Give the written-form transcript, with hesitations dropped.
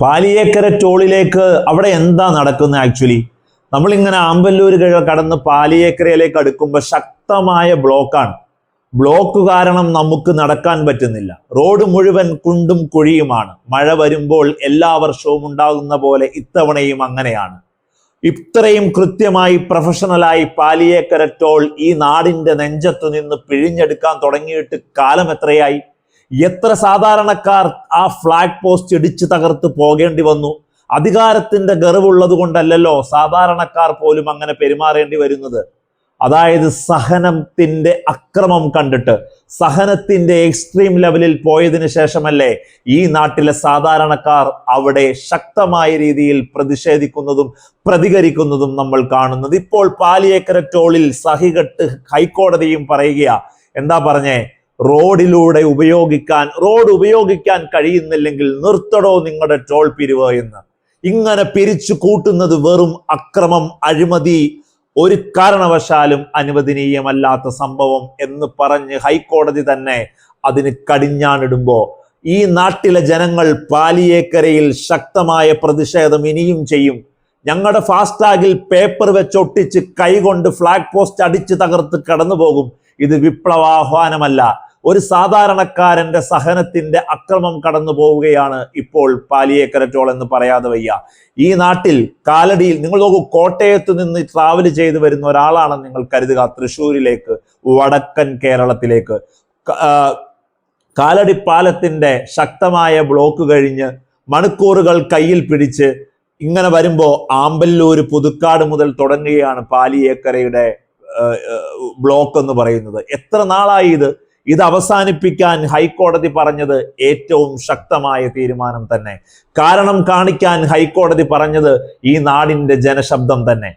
പാലിയേക്കര ടോളിലേക്ക് അവിടെ എന്താ നടക്കുന്നത്? ആക്ച്വലി നമ്മളിങ്ങനെ ആമ്പല്ലൂർ കടന്ന് പാലിയേക്കരയിലേക്ക് അടുക്കുമ്പോൾ ശക്തമായ ബ്ലോക്കാണ്. ബ്ലോക്ക് കാരണം നമുക്ക് നടക്കാൻ പറ്റുന്നില്ല. റോഡ് മുഴുവൻ കുണ്ടും കുഴിയുമാണ്. മഴ വരുമ്പോൾ എല്ലാ വർഷവും ഉണ്ടാകുന്ന പോലെ ഇത്തവണയും അങ്ങനെയാണ്. ഇത്രയും കൃത്യമായി പ്രൊഫഷണലായി പാലിയേക്കര ടോൾ ഈ നാടിന്റെ നെഞ്ചത്തു നിന്ന് പിഴിഞ്ഞെടുക്കാൻ തുടങ്ങിയിട്ട് കാലം എത്രയായി? എത്ര സാധാരണക്കാർ ആ ഫ്ലാഗ് പോസ്റ്റ് ഇടിച്ചു തകർത്ത് പോകേണ്ടി വന്നു? അധികാരത്തിന്റെ ഗർവുള്ളത് കൊണ്ടല്ലല്ലോ സാധാരണക്കാർ പോലും അങ്ങനെ പെരുമാറേണ്ടി വരുന്നത്. അതായത് സഹനത്തിന്റെ അക്രമം കണ്ടിട്ട്, സഹനത്തിന്റെ എക്സ്ട്രീം ലെവലിൽ പോയതിനു ശേഷമല്ലേ ഈ നാട്ടിലെ സാധാരണക്കാർ അവിടെ ശക്തമായ രീതിയിൽ പ്രതിഷേധിക്കുന്നതും പ്രതികരിക്കുന്നതും നമ്മൾ കാണുന്നത്. ഇപ്പോൾ പാലിയേക്കര ടോളിൽ സഹികെട്ട് ഹൈക്കോടതിയും പറയുകയാ. എന്താ പറഞ്ഞേ? റോഡ് ഉപയോഗിക്കാൻ കഴിയുന്നില്ലെങ്കിൽ നിർത്തടോ നിങ്ങളുടെ ടോൾ പിരിവ് എന്ന്. ഇങ്ങനെ പിരിച്ചു കൂട്ടുന്നത് വെറും അക്രമം, അഴിമതി, ഒരു കാരണവശാലും അനുവദനീയമല്ലാത്ത സംഭവം എന്ന് പറഞ്ഞ് ഹൈക്കോടതി തന്നെ അതിന് കടിഞ്ഞാണിടുമ്പോ ഈ നാട്ടിലെ ജനങ്ങൾ പാലിയേക്കരയിൽ ശക്തമായ പ്രതിഷേധം ഇനിയും ചെയ്യും. ഞങ്ങളുടെ ഫാസ്ടാഗിൽ പേപ്പർ വെച്ചൊട്ടിച്ച് കൈകൊണ്ട് ഫ്ലാഗ് പോസ്റ്റ് അടിച്ച് തകർത്ത് കടന്നു പോകും. ഇത് വിപ്ലവാഹ്വാനമല്ല, ഒരു സാധാരണക്കാരന്റെ സഹനത്തിന്റെ അക്രമം കടന്നു പോവുകയാണ് ഇപ്പോൾ പാലിയേക്കര ടോൾ എന്ന് പറയാതെ വയ്യ. ഈ നാട്ടിൽ കാലടിയിൽ നിങ്ങൾ നോക്കൂ, കോട്ടയത്ത് നിന്ന് ട്രാവൽ ചെയ്ത് വരുന്ന ഒരാളാണെന്ന് നിങ്ങൾ കരുതുക തൃശ്ശൂരിലേക്ക്, വടക്കൻ കേരളത്തിലേക്ക്. കാലടി പാലത്തിന്റെ ശക്തമായ ബ്ലോക്ക് കഴിഞ്ഞ് മണിക്കൂറുകൾ കയ്യിൽ പിടിച്ച് ഇങ്ങനെ വരുമ്പോ ആമ്പല്ലൂര് പുതുക്കാട് മുതൽ തുടങ്ങുകയാണ് പാലിയേക്കരയുടെ ബ്ലോക്ക് എന്ന് പറയുന്നത്. എത്ര നാളായി ഇത് അവസാനിപ്പിക്കാൻ ഹൈക്കോടതി പറഞ്ഞത് ഏറ്റവും ശക്തമായ തീരുമാനം തന്നെ. കാരണം കാണിക്കാൻ ഹൈക്കോടതി പറഞ്ഞത് ഈ നാടിന്റെ ജനശബ്ദം തന്നെ.